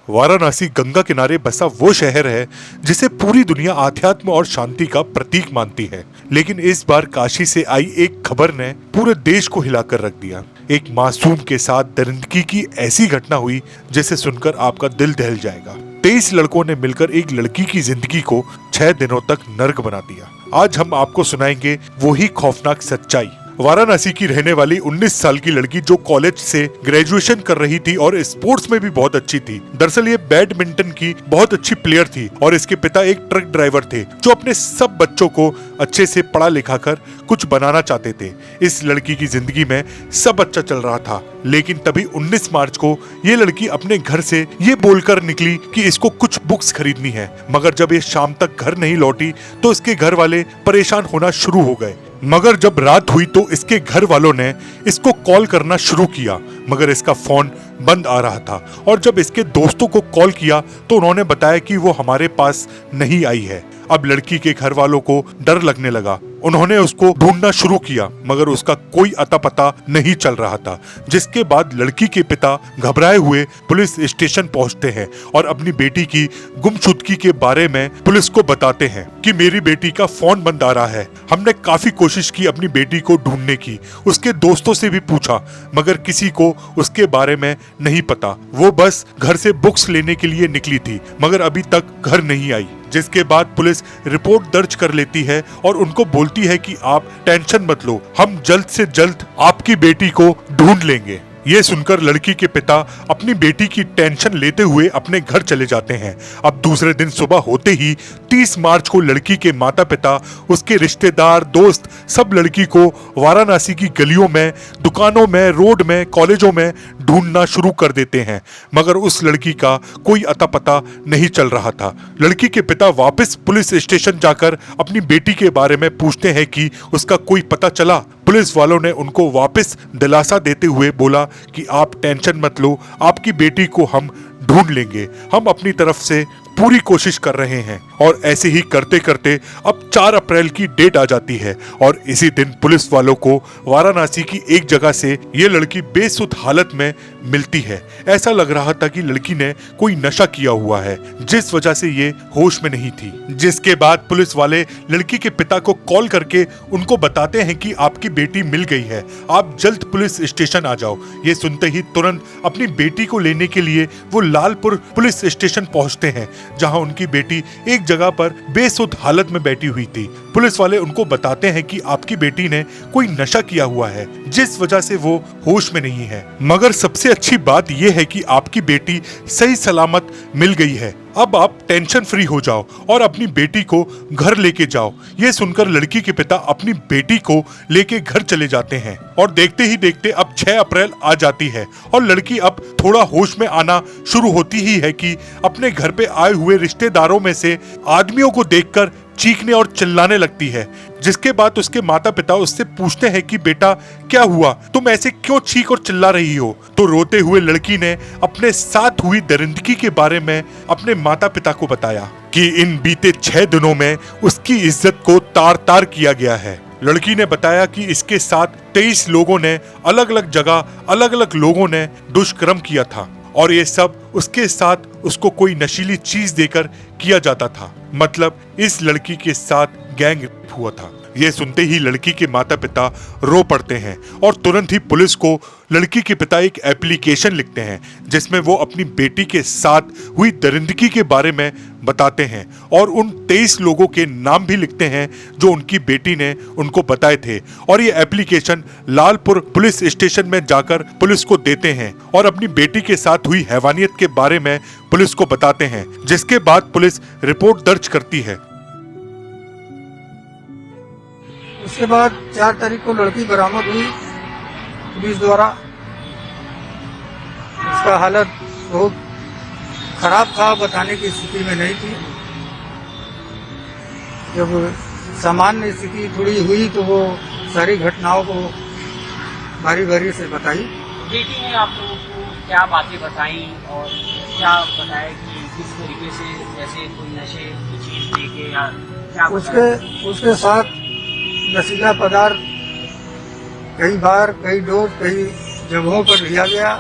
वाराणसी गंगा किनारे बसा वो शहर है जिसे पूरी दुनिया आध्यात्म और शांति का प्रतीक मानती है। लेकिन इस बार काशी से आई एक खबर ने पूरे देश को हिलाकर रख दिया। एक मासूम के साथ दरिंदगी की ऐसी घटना हुई जिसे सुनकर आपका दिल दहल जाएगा। 23 लड़कों ने मिलकर एक लड़की की जिंदगी को 6 दिनों तक नर्क बना दिया। आज हम आपको सुनाएंगे वो ही खौफनाक सच्चाई। वाराणसी की रहने वाली 19 साल की लड़की जो कॉलेज से ग्रेजुएशन कर रही थी और स्पोर्ट्स में भी बहुत अच्छी थी। दरअसल ये बैडमिंटन की बहुत अच्छी प्लेयर थी और इसके पिता एक ट्रक ड्राइवर थे जो अपने सब बच्चों को अच्छे से पढ़ा लिखा कर कुछ बनाना चाहते थे। इस लड़की की जिंदगी में सब अच्छा चल रहा था, लेकिन तभी 19 मार्च को ये लड़की अपने घर से ये बोलकर निकली कि इसको कुछ बुक्स खरीदनी है। मगर जब ये शाम तक घर नहीं लौटी तो इसके घर वाले परेशान होना शुरू हो गए। मगर जब रात हुई तो इसके घर वालों ने इसको कॉल करना शुरू किया, मगर इसका फोन बंद आ रहा था। और जब इसके दोस्तों को कॉल किया तो उन्होंने बताया कि वो हमारे पास नहीं आई है। अब लड़की के घर वालों को डर लगने लगा। उन्होंने उसको ढूंढना शुरू किया, मगर उसका कोई अता पता नहीं चल रहा था। जिसके बाद लड़की के पिता घबराए हुए पुलिस स्टेशन पहुंचते हैं और अपनी बेटी की गुमशुदगी के बारे में पुलिस को बताते हैं कि मेरी बेटी का फोन बंद आ रहा है। हमने काफी कोशिश की अपनी बेटी को ढूंढने की, उसके दोस्तों से भी पूछा, मगर किसी को उसके बारे में नहीं पता। वो बस घर से बुक्स लेने के लिए निकली थी, मगर अभी तक घर नहीं आई। जिसके बाद पुलिस रिपोर्ट दर्ज कर लेती है और उनको बोलती है कि आप टेंशन मत लो, हम जल्द से जल्द आपकी बेटी को ढूंढ लेंगे। ये सुनकर लड़की के पिता अपनी बेटी की टेंशन लेते हुए अपने घर चले जाते हैं। अब दूसरे दिन सुबह होते ही 30 मार्च को लड़की के माता पिता, उसके रिश्तेदार, दोस्त सब लड़की को वाराणसी की गलियों में, दुकानों में, रोड में, कॉलेजों में ढूंढना शुरू कर देते हैं, मगर उस लड़की का कोई अता पता नहीं चल रहा था। लड़की के पिता वापस पुलिस स्टेशन जाकर अपनी बेटी के बारे में पूछते हैं कि उसका कोई पता चला। पुलिस वालों ने उनको वापस दिलासा देते हुए बोला कि आप टेंशन मत लो, आपकी बेटी को हम ढूंढ लेंगे, हम अपनी तरफ से पूरी कोशिश कर रहे हैं। और ऐसे ही करते करते अब 4 अप्रैल की डेट आ जाती है और इसी दिन पुलिस वालों को वाराणसी की एक जगह से ये लड़की बेसुध हालत में मिलती है। ऐसा लग रहा था कि लड़की ने कोई नशा किया हुआ है, जिस वजह से ये होश में नहीं थी। जिसके बाद पुलिस वाले लड़की के पिता को कॉल करके उनको बताते हैं कि आपकी बेटी मिल गई है, आप जल्द पुलिस स्टेशन आ जाओ। ये सुनते ही तुरंत अपनी बेटी को लेने के लिए वो लालपुर पुलिस स्टेशन पहुंचते हैं, जहां उनकी बेटी एक जगह पर बेसुध हालत में बैठी हुई थी। पुलिस वाले उनको बताते हैं कि आपकी बेटी ने कोई नशा किया हुआ है, जिस वजह से वो होश में नहीं है। मगर सबसे अच्छी बात यह है कि आपकी बेटी सही सलामत मिल गई है। अब आप टेंशन फ्री हो जाओ और अपनी बेटी को घर लेके जाओ। ये सुनकर लड़की के पिता अपनी बेटी को लेके घर चले जाते हैं और देखते ही देखते अब 6 अप्रैल आ जाती है और लड़की अब थोड़ा होश में आना शुरू होती ही है कि अपने घर पे आए हुए रिश्तेदारों में से आदमियों को देखकर चीखने और चिल्लाने लगती है। जिसके बाद उसके माता पिता उससे पूछते हैं कि बेटा क्या हुआ, तुम ऐसे क्यों चीख और चिल्ला रही हो। तो रोते हुए लड़की ने अपने साथ हुई दरिंदगी के बारे में अपने माता पिता को बताया कि इन बीते 6 दिनों में उसकी इज्जत को तार तार किया गया है। लड़की ने बताया कि इसके साथ 23 लोगों ने अलग अलग जगह अलग अलग लोगों ने दुष्कर्म किया था और ये सब उसके साथ उसको कोई नशीली चीज देकर किया जाता था। मतलब इस लड़की के साथ गैंग रेप हुआ था। ये सुनते ही लड़की के माता पिता रो पड़ते हैं और तुरंत ही पुलिस को लड़की के पिता एक एप्लीकेशन लिखते हैं, जिसमें वो अपनी बेटी के साथ हुई दरिंदगी के बारे में बताते हैं और उन 23 लोगों के नाम भी लिखते हैं जो उनकी बेटी ने उनको बताए थे। और ये एप्लीकेशन लालपुर पुलिस स्टेशन में जाकर पुलिस को देते हैं और अपनी बेटी के साथ हुई हैवानियत के बारे में पुलिस को बताते हैं। जिसके बाद पुलिस रिपोर्ट दर्ज करती है। उसके बाद 4 तारीख को लड़की बरामद हुई पुलिस द्वारा। उसका हालत बहुत खराब था, बताने की स्थिति में नहीं थी। जब सामान्य स्थिति थोड़ी हुई तो वो सारी घटनाओं को बारी बारी से बताई। बेटी ने आप लोगों को क्या बातें बताई और क्या बताया कि किस तरीके से जैसे कोई नशे की चीज देके या क्या उसके साथ नशीला पदार्थ कई बार, कई डोज, कई जगहों पर लिया गया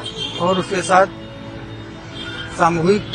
और उसके साथ सामूहिक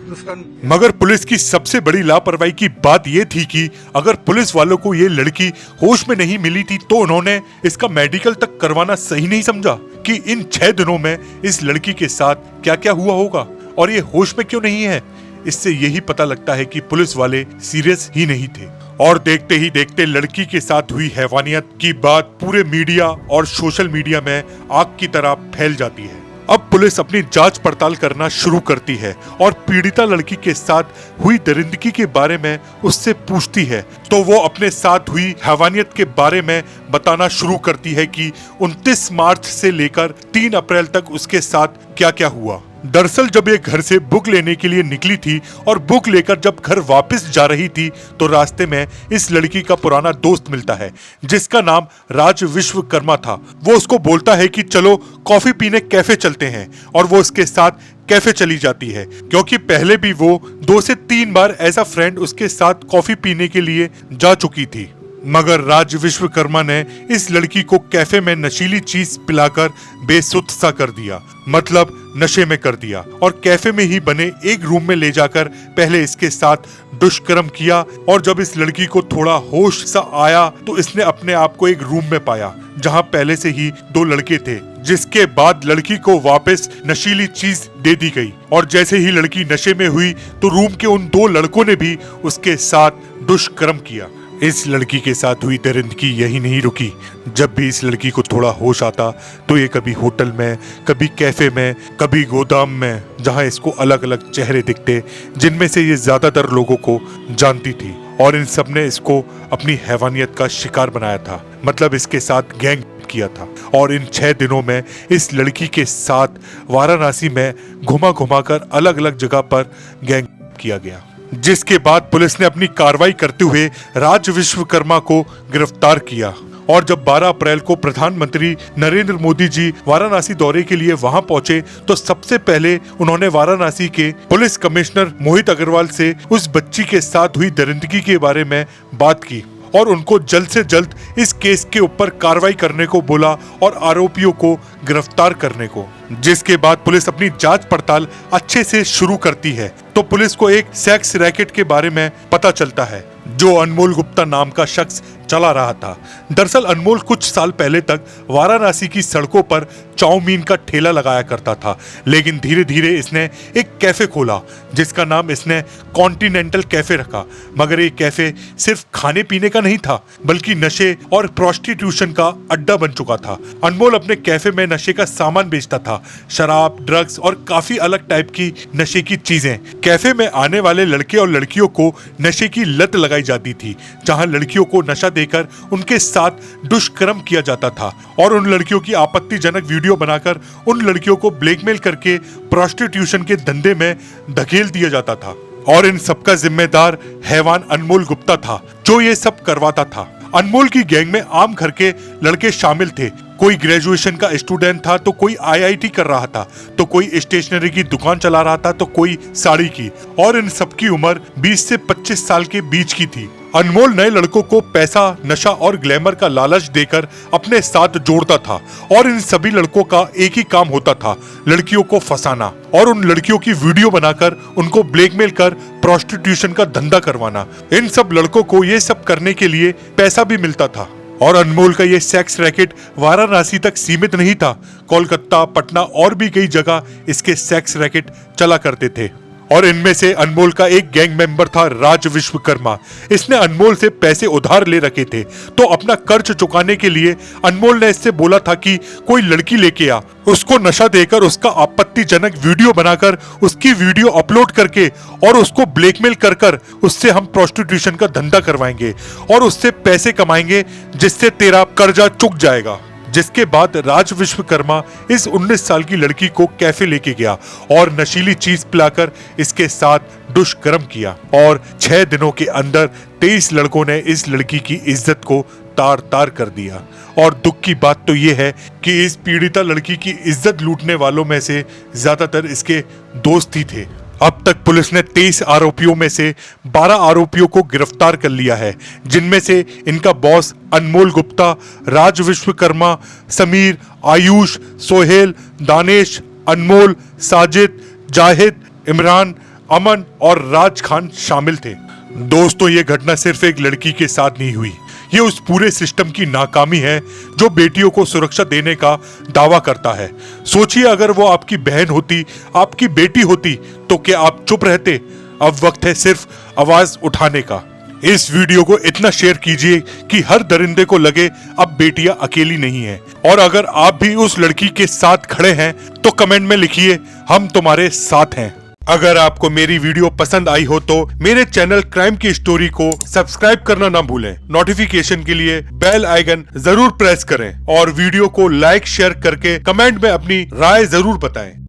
दुष्कर्म। मगर पुलिस की सबसे बड़ी लापरवाही की बात यह थी कि अगर पुलिस वालों को ये लड़की होश में नहीं मिली थी तो उन्होंने इसका मेडिकल तक करवाना सही नहीं समझा कि इन 6 दिनों में इस लड़की के साथ क्या क्या हुआ होगा और ये होश में क्यों नहीं है। इससे यही पता लगता है कि पुलिस वाले सीरियस ही नहीं थे। और देखते ही देखते लड़की के साथ हुई हैवानियत की बात पूरे मीडिया और सोशल मीडिया में आग की तरह फैल जाती है। अब पुलिस अपनी जांच पड़ताल करना शुरू करती है और पीड़िता लड़की के साथ हुई दरिंदगी के बारे में उससे पूछती है तो वो अपने साथ हुई हैवानियत के बारे में बताना शुरू करती है कि 29 मार्च से लेकर 3 अप्रैल तक उसके साथ क्या क्या हुआ। दरअसल जब ये घर से बुक लेने के लिए निकली थी और बुक लेकर जब घर वापस जा रही थी तो रास्ते में इस लड़की का पुराना दोस्त मिलता है जिसका नाम राज विश्वकर्मा था। वो उसको बोलता है कि चलो कॉफी पीने कैफे चलते हैं और वो उसके साथ कैफे चली जाती है क्योंकि पहले भी वो 2 से 3 बार एज अ फ्रेंड उसके साथ कॉफी पीने के लिए जा चुकी थी। मगर राज विश्वकर्मा ने इस लड़की को कैफे में नशीली चीज पिलाकर बेसुध सा कर दिया, मतलब नशे में कर दिया और कैफे में ही बने एक रूम में ले जाकर पहले इसके साथ दुष्कर्म किया। और जब इस लड़की को थोड़ा होश सा आया तो इसने अपने आप को एक रूम में पाया जहां पहले से ही 2 लड़के थे, जिसके बाद लड़की को वापस नशीली चीज दे दी गई और जैसे ही लड़की नशे में हुई तो रूम के उन 2 लड़कों ने भी उसके साथ दुष्कर्म किया। इस लड़की के साथ हुई दरिंदगी यही नहीं रुकी। जब भी इस लड़की को थोड़ा होश आता तो ये कभी होटल में, कभी कैफे में, कभी गोदाम में, जहां इसको अलग अलग चेहरे दिखते जिनमें से ये ज्यादातर लोगों को जानती थी और इन सब ने इसको अपनी हैवानियत का शिकार बनाया था, मतलब इसके साथ गैंग किया था। और इन 6 दिनों में इस लड़की के साथ वाराणसी में घुमा घुमा कर अलग अलग जगह पर गैंग किया गया, जिसके बाद पुलिस ने अपनी कार्रवाई करते हुए राज विश्वकर्मा को गिरफ्तार किया। और जब 12 अप्रैल को प्रधानमंत्री नरेंद्र मोदी जी वाराणसी दौरे के लिए वहां पहुंचे तो सबसे पहले उन्होंने वाराणसी के पुलिस कमिश्नर मोहित अग्रवाल से उस बच्ची के साथ हुई दरिंदगी के बारे में बात की और उनको जल्द से जल्द इस केस के ऊपर कार्रवाई करने को बोला और आरोपियों को गिरफ्तार करने को। जिसके बाद पुलिस अपनी जांच पड़ताल अच्छे से शुरू करती है तो पुलिस को एक सेक्स रैकेट के बारे में पता चलता है जो अनमोल गुप्ता नाम का शख्स चला रहा था। दरअसल अनमोल कुछ साल पहले तक वाराणसी की सड़कों पर चाउमीन का ठेला लगाया करता था, लेकिन धीरे धीरे इसने एक कैफे खोला जिसका नाम इसने कॉन्टिनेंटल कैफे रखा। मगर ये कैफे सिर्फ खाने पीने का नहीं था बल्कि नशे और प्रोस्टिट्यूशन का अड्डा बन चुका था। अनमोल अपने कैफे में नशे का सामान बेचता था, शराब, ड्रग्स और काफी अलग टाइप की नशे की चीजें। कैफे में आने वाले लड़के और लड़कियों को नशे की लत लगाई जाती थी, जहां लड़कियों को नशा देकर उनके साथ दुष्कर्म किया जाता था और उन लड़कियों की आपत्तिजनक वीडियो बनाकर उन लड़कियों को ब्लैकमेल करके प्रोस्टिट्यूशन के धंधे में धकेल दिया जाता था। और इन सबका जिम्मेदार हैवान अनमोल गुप्ता था जो ये सब करवाता था। अनमोल की गैंग में आम घर के लड़के शामिल थे। कोई ग्रेजुएशन का स्टूडेंट था तो कोई आईआईटी कर रहा था तो कोई स्टेशनरी की दुकान चला रहा था तो कोई साड़ी की, और इन सबकी उम्र 20 से 25 साल के बीच की थी। अनमोल नए लड़कों को पैसा, नशा और ग्लैमर का लालच देकर अपने साथ जोड़ता था और इन सभी लड़कों का एक ही काम होता था, लड़कियों को फंसाना और उन लड़कियों की वीडियो बनाकर उनको ब्लैकमेल कर प्रोस्टिट्यूशन का धंधा करवाना। इन सब लड़कों को ये सब करने के लिए पैसा भी मिलता था। और अनमोल का ये सेक्स रैकेट वाराणसी तक सीमित नहीं था, कोलकाता, पटना और भी कई जगह इसके सेक्स रैकेट चला करते थे। और इनमें से अनमोल का एक गैंग मेंबर था राज विश्वकर्मा। इसने अनमोल से पैसे उधार ले रखे थे तो अपना कर्ज चुकाने के लिए अनमोल ने इससे बोला था कि कोई लड़की लेके आ, उसको नशा देकर उसका आपत्तिजनक वीडियो बनाकर उसकी वीडियो अपलोड करके और उसको ब्लैकमेल कर कर उससे हम प्रोस्टिट्यूशन का धंधा करवाएंगे और उससे पैसे कमाएंगे जिससे तेरा कर्जा चुक जाएगा। जिसके बाद राज विश्वकर्मा इस 19 साल की लड़की को कैफे लेके गया और नशीली चीज पिलाकर इसके साथ दुष्कर्म किया और 6 दिनों के अंदर 23 लड़कों ने इस लड़की की इज्जत को तार तार कर दिया। और दुख की बात तो ये है कि इस पीड़िता लड़की की इज्जत लूटने वालों में से ज्यादातर इसके दोस्त ही थे। अब तक पुलिस ने 23 आरोपियों में से 12 आरोपियों को गिरफ्तार कर लिया है, जिनमें से इनका बॉस अनमोल गुप्ता, राज विश्वकर्मा, समीर, आयुष, सोहेल, दानेश, अनमोल, साजिद, जाहिद, इमरान, अमन और राज खान शामिल थे। दोस्तों, ये घटना सिर्फ एक लड़की के साथ नहीं हुई, ये उस पूरे सिस्टम की नाकामी है जो बेटियों को सुरक्षा देने का दावा करता है। सोचिए, अगर वो आपकी बहन होती, आपकी बेटी होती, तो क्या आप चुप रहते? अब वक्त है सिर्फ आवाज उठाने का। इस वीडियो को इतना शेयर कीजिए कि हर दरिंदे को लगे अब बेटियां अकेली नहीं हैं। और अगर आप भी उस लड़की के साथ खड़े हैं तो कमेंट में लिखिए, हम तुम्हारे साथ हैं। अगर आपको मेरी वीडियो पसंद आई हो तो मेरे चैनल क्राइम की स्टोरी को सब्सक्राइब करना ना भूलें। नोटिफिकेशन के लिए बेल आइकन जरूर प्रेस करें और वीडियो को लाइक शेयर करके कमेंट में अपनी राय जरूर बताएं।